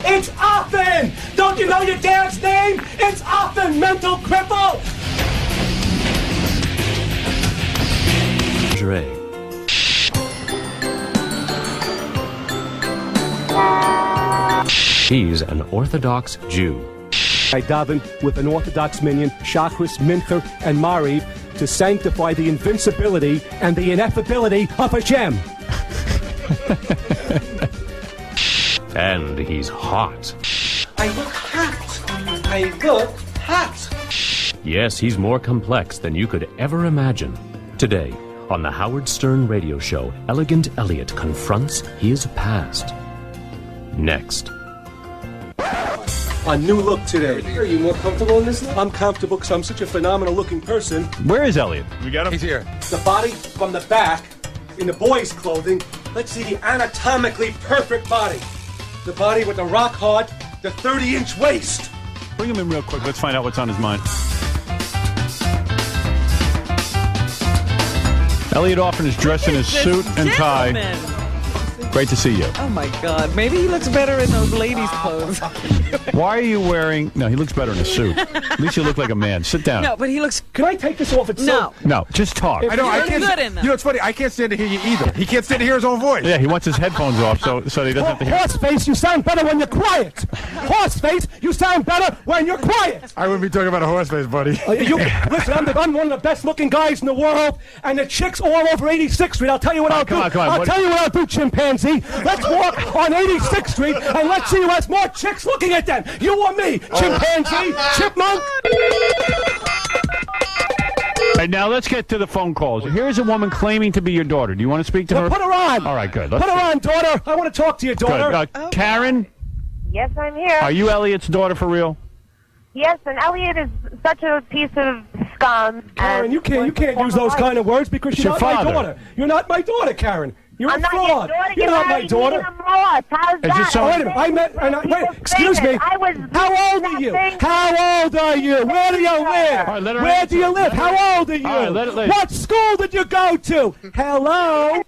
It's Offen! Don't you know your dad's name? It's Offen, mental cripple! He's an Orthodox Jew. I daven with an Orthodox minion, Shachris, Minther, and Mariv, to sanctify the invincibility and the ineffability of Hashem. And he's hot. I look hot. I look hot. Yes, he's more complex than you could ever imagine. Today, on the Howard Stern radio show, Elegant Elliot confronts his past. Next. A new look today. Are you more comfortable in this look? I'm comfortable because I'm such a phenomenal looking person. Where is Elliot? We got him? He's here. The body from the back, in the boys' clothing. Let's see the anatomically perfect body. The body with the rock hard, the 30-inch waist. Bring him in real quick. Let's find out what's on his mind. Elliot Offen is dressed in his suit and tie. Great to see you. Oh, my God. Maybe he looks better in those ladies' clothes. Why are you wearing... No, he looks better in a suit. At least you look like a man. Sit down. No, but he looks... Can I take this off itself? No, just talk. I know, I can't... good in them. You know, it's funny. I can't stand to hear you either. He can't stand to hear his own voice. Yeah, he wants his headphones off so he doesn't have to hear. Horseface, you sound better when you're quiet. Horseface, you sound better when you're quiet. I wouldn't be talking about a horse face, buddy. Listen, I'm one of the best looking guys in the world, and the chicks all over 86th Street. I'll tell you what I'll do. I'll tell you what I'll do, chimpanzee. Let's walk on 86th Street, and let's see who has more chicks looking at them. You or me, chimpanzee, chipmunk. All right, now let's get to the phone calls. Here's a woman claiming to be your daughter. Do you want to speak to her? Put her on. All right, good. Put her on, daughter. I want to talk to your daughter. Karen? Yes, I'm here. Are you Elliot's daughter for real? Yes, and Elliot is such a piece of scum. Karen, you can't use those kind of words because you're not my daughter. You're not my daughter, Karen. You're a fraud. You're not my daughter. How's that? Wait a minute. Wait, excuse me. How old are you? How old are you? Where do you live? Right, Where do you live? How old are you? All right, what school did you go to? Hello?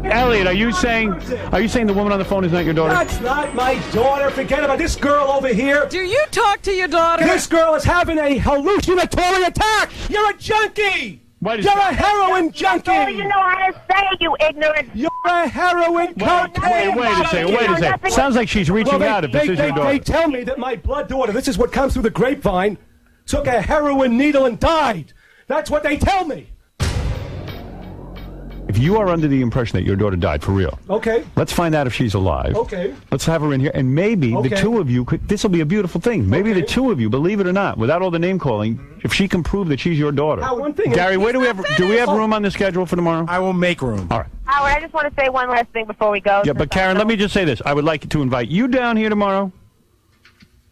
Elliot, are you saying the woman on the phone is not your daughter? That's not my daughter. Forget about this girl over here. Do you talk to your daughter? This girl is having a hallucinatory attack. You're a junkie. You're a heroin junkie! Oh, you know how to say it, you ignorant... You're a heroin cocaine! Wait a second. Sounds like she's reaching out if this is your daughter. They tell me that my blood daughter, this is what comes through the grapevine, took a heroin needle and died. That's what they tell me. If you are under the impression that your daughter died for real, okay, let's find out if she's alive. Okay. Let's have her in here, and maybe the two of you could. This will be a beautiful thing. Maybe the two of you, believe it or not, without all the name calling, if she can prove that she's your daughter. Gary, where do we have room on the schedule for tomorrow? I will make room. All right. Howard, I just want to say one last thing before we go. Yeah, but Karen, let me just say this. I would like to invite you down here tomorrow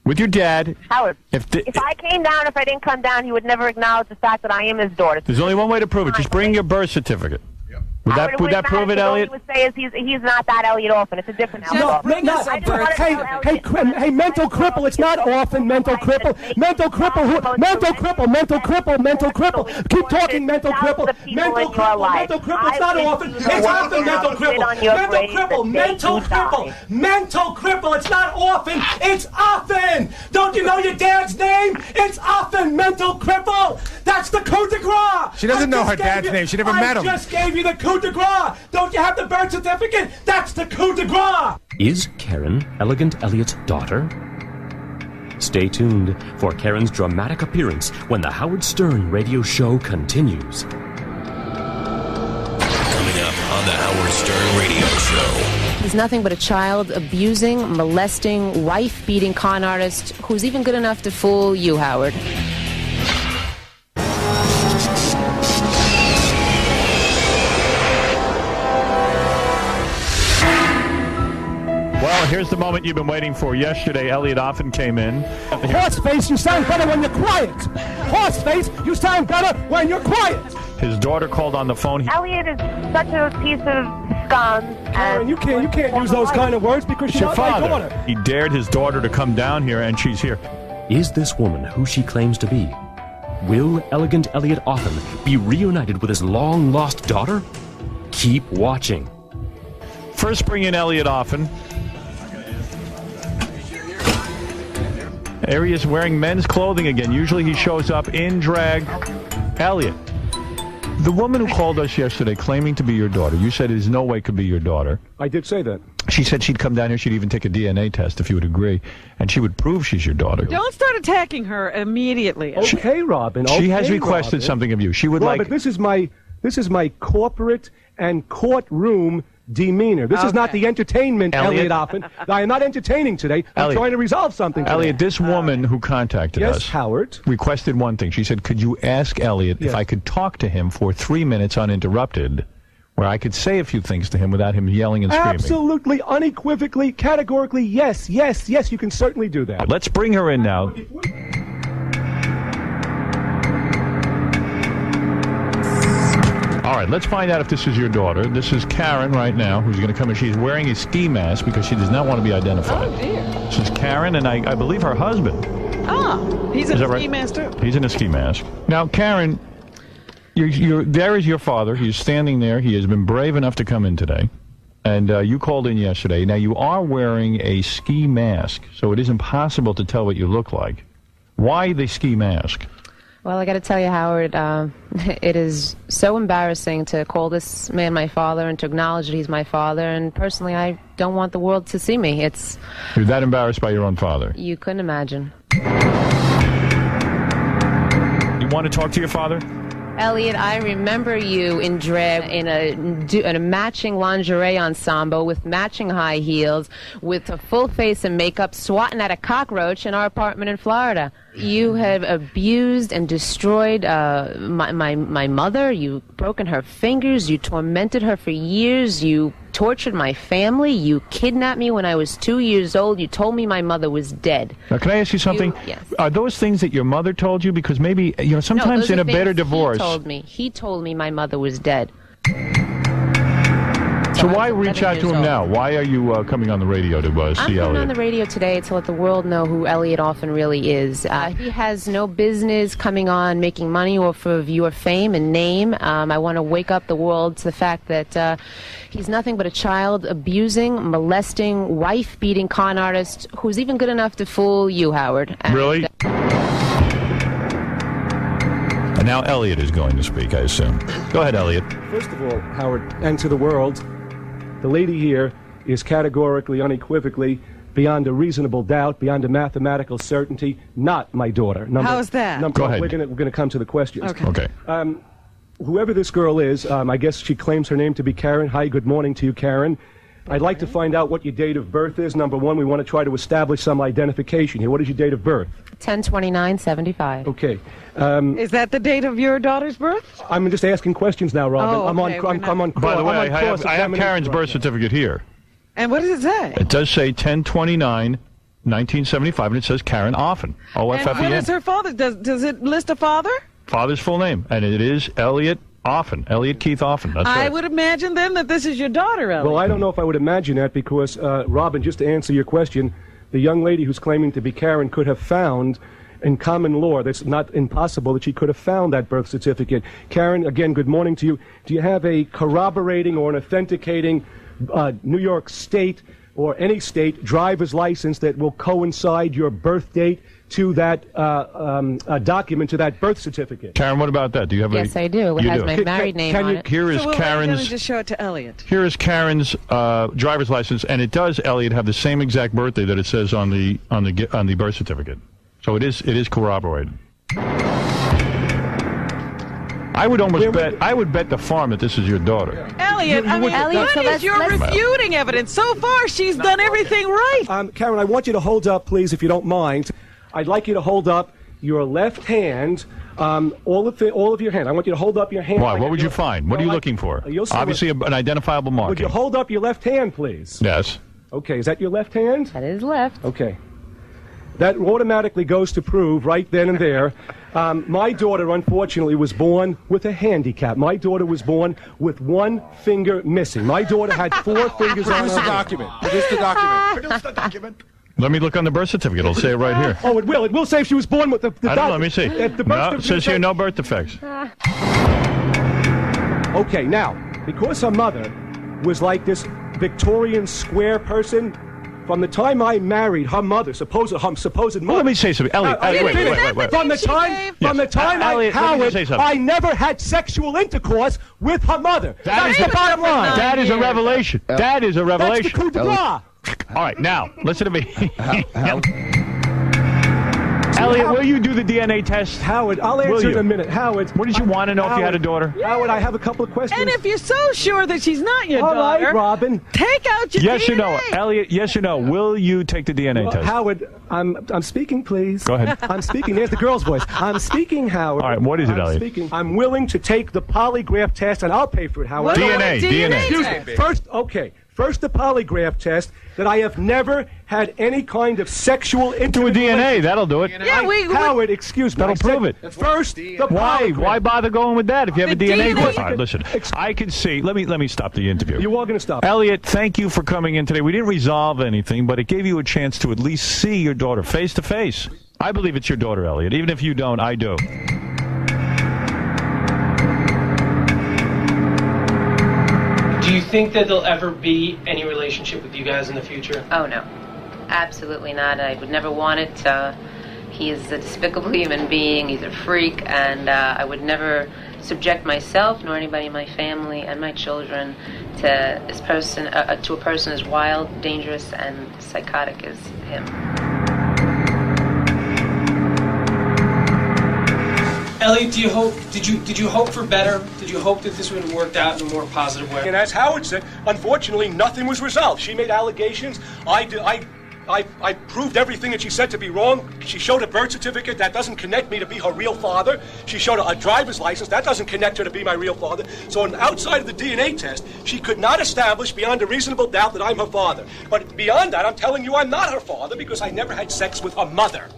with your dad. Howard, if I came down, if I didn't come down, he would never acknowledge the fact that I am his daughter. There's only one way to prove it. Just bring your birth certificate. Would that prove it, Elliot? What he would say is he's not that Elliot Offen. It's a different Elliot. Hey, mental cripple. It's not Offen. Mental cripple. Mental cripple. Mental cripple. Mental cripple. Mental cripple. Keep talking, mental cripple. Mental cripple. Mental cripple. It's not Offen. It's Offen. Mental cripple. Mental cripple. Mental cripple. Mental cripple. It's not Offen. It's Offen. Don't you know your dad's name? It's Offen. Mental cripple. That's the coup de grace. She doesn't know her dad's name. She never met him. I just gave you the coup de grace. Don't you have the birth certificate? That's the coup de grace. Is Karen Elegant Elliot's daughter? Stay tuned for Karen's dramatic appearance when the Howard Stern radio show continues. Coming up on the Howard Stern radio show. He's nothing but a child-abusing, molesting, wife-beating con artist who's even good enough to fool you, Howard. Well, here's the moment you've been waiting for. Yesterday, Elliot Offen came in. Horseface, you sound better when you're quiet. Horseface, you sound better when you're quiet. His daughter called on the phone. Elliot is such a piece of scum. And you can't use those kind of words because you're not my daughter. He dared his daughter to come down here, and she's here. Is this woman who she claims to be? Will Elegant Elliot Offen be reunited with his long-lost daughter? Keep watching. First, bring in Elliot Offen. Arias wearing men's clothing again. Usually he shows up in drag. Elliot, the woman who called us yesterday claiming to be your daughter, you said there's no way it could be your daughter. I did say that. She said she'd come down here, she'd even take a DNA test if you would agree, and she would prove she's your daughter. Don't start attacking her immediately. Okay, Robin. She has okay, requested Robin. something of you. She would Robin, this is my corporate and courtroom demeanor. This is not the entertainment, Elliot Oppen. I am not entertaining today. I'm trying to resolve something today. Elliot, this woman who contacted us, Howard, requested one thing. She said, could you ask Elliot if I could talk to him for 3 minutes uninterrupted, where I could say a few things to him without him yelling and screaming? Absolutely, unequivocally, categorically, yes, you can certainly do that. Let's bring her in now. All right, let's find out if this is your daughter. This is Karen right now, who's going to come in. She's wearing a ski mask because she does not want to be identified. Oh, dear. This is Karen, and I believe her husband. Ah, he's in a ski right? mask, too. He's in a ski mask. Now, Karen, there is your father. He's standing there. He has been brave enough to come in today. And you called in yesterday. Now, you are wearing a ski mask, so it is impossible to tell what you look like. Why the ski mask? Well, I got to tell you, Howard, it is so embarrassing to call this man my father and to acknowledge that he's my father. And personally, I don't want the world to see me. You're that embarrassed by your own father? You couldn't imagine. You want to talk to your father? Elliot, I remember you in drag in a matching lingerie ensemble with matching high heels, with a full face of makeup, swatting at a cockroach in our apartment in Florida. You have abused and destroyed my mother. You've broken her fingers. You tormented her for years. You tortured my family. You kidnapped me when I was 2 years old. You told me my mother was dead. Now, can I ask you something? Yes. Are those things that your mother told you? Because maybe, sometimes in a better divorce. He told me my mother was dead. So why reach out to him now? Why are you coming on the radio to see Elliot? I'm coming on the radio today to let the world know who Elliot Offen really is. He has no business coming on making money off of your fame and name. I want to wake up the world to the fact that he's nothing but a child-abusing, molesting, wife-beating con artist who's even good enough to fool you, Howard. Really? And now Elliot is going to speak, I assume. Go ahead, Elliot. First of all, Howard, and to the world, the lady here is categorically, unequivocally, beyond a reasonable doubt, beyond a mathematical certainty, not my daughter. How's that? Go ahead. We're going to come to the questions. Okay. Whoever this girl is, I guess she claims her name to be Karen. Hi, good morning to you, Karen. I'd like to find out what your date of birth is. Number one, we want to try to establish some identification here. What is your date of birth? 10/29/75. Okay. Is that the date of your daughter's birth? I'm just asking questions now, Robin. Oh, okay, I'm on. By the way, I have Karen's birth certificate here. And what does it say? It does say 10/29/1975, and it says Karen Offen. O-F-F-E-N. And what is her father? Does it list a father? Father's full name, and it is Elliot Offen. Elliot Keith Offen. That's I right. would imagine then that this is your daughter, Elliot. Well, I don't know if I would imagine that because, Robin, just to answer your question, the young lady who's claiming to be Karen could have found, in common law, that's not impossible that she could have found that birth certificate. Karen, again, good morning to you. Do you have a corroborating or an authenticating New York State or any state driver's license that will coincide your birth date to that document, to that birth certificate? Karen, what about that? Do you have Yes, I do. It has my married name on it. Here is So Karen's. just show it to Elliot. Here is Karen's driver's license, and it does, Elliot, have the same exact birthday that it says on the birth certificate. So it is corroborated. I would bet the farm that this is your daughter. Elliot, you're refuting evidence. So far, she's done everything right. Karen, I want you to hold up, please, if you don't mind. I'd like you to hold up your left hand, all of your hand. I want you to hold up your hand. Why? What would you find? What are you looking for? Obviously, an identifiable marking. Would you hold up your left hand, please? Yes. Okay, is that your left hand? That is left. Okay. That automatically goes to prove right then and there. My daughter, unfortunately, was born with a handicap. My daughter was born with one finger missing. My daughter had 4 fingers on her. Produce the document. Produce the document. Produce the document. Let me look on the birth certificate. It'll say it right here. Oh, it will. It will say if she was born with the I don't know. Let me see. No, it says here no birth defects. Okay, now, because her mother was like this Victorian square person, from the time I married her mother, supposed mother. Well, let me say something. Elliot, wait. From the time Elliot, Howard, I never had sexual intercourse with her mother. That's the bottom line. That is a revelation. That is a revelation. That's the coup de grace. All right, now, listen to me. Elliot, will you do the DNA test? Howard, I'll answer in a minute. Howard. What did you want to know if you had a daughter? Howard, I have a couple of questions. And if you're so sure that she's not your daughter, all right, Robin. take out your Yes DNA. or no? Elliot, yes or no? Will you take the DNA test? Howard, I'm speaking, please. Go ahead. I'm speaking. There's the girl's voice. I'm speaking, Howard. All right, what is it, Elliot? Speaking. I'm willing to take the polygraph test, and I'll pay for it, Howard. DNA. Excuse me. First, the polygraph test that I have never had any kind of sexual intimate Do a DNA. That'll do it. Yeah, Howard, excuse me. That'll prove it. First, the polygraph. Why bother going with that if you have a DNA test? All right, listen. Excuse- I can see. Let me stop the interview. You are going to stop. Elliot, thank you for coming in today. We didn't resolve anything, but it gave you a chance to at least see your daughter face to face. I believe it's your daughter, Elliot. Even if you don't, I do. Do you think that there'll ever be any relationship with you guys in the future? Oh, no. Absolutely not. I would never want it. He is a despicable human being. He's a freak, and I would never subject myself, nor anybody in my family and my children, to a person as wild, dangerous, and psychotic as him. Elliot, did you hope for better? Did you hope that this would have worked out in a more positive way? And as Howard said, unfortunately, nothing was resolved. She made allegations. I proved everything that she said to be wrong. She showed a birth certificate that doesn't connect me to be her real father. She showed a driver's license that doesn't connect her to be my real father. So outside of the DNA test, she could not establish beyond a reasonable doubt that I'm her father. But beyond that, I'm telling you I'm not her father because I never had sex with her mother.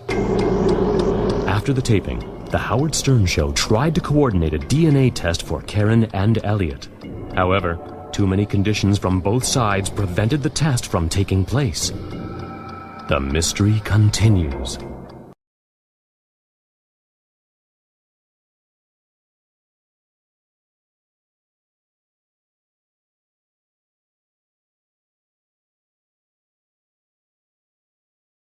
After the taping, the Howard Stern Show tried to coordinate a DNA test for Karen and Elliot. However, too many conditions from both sides prevented the test from taking place. The mystery continues.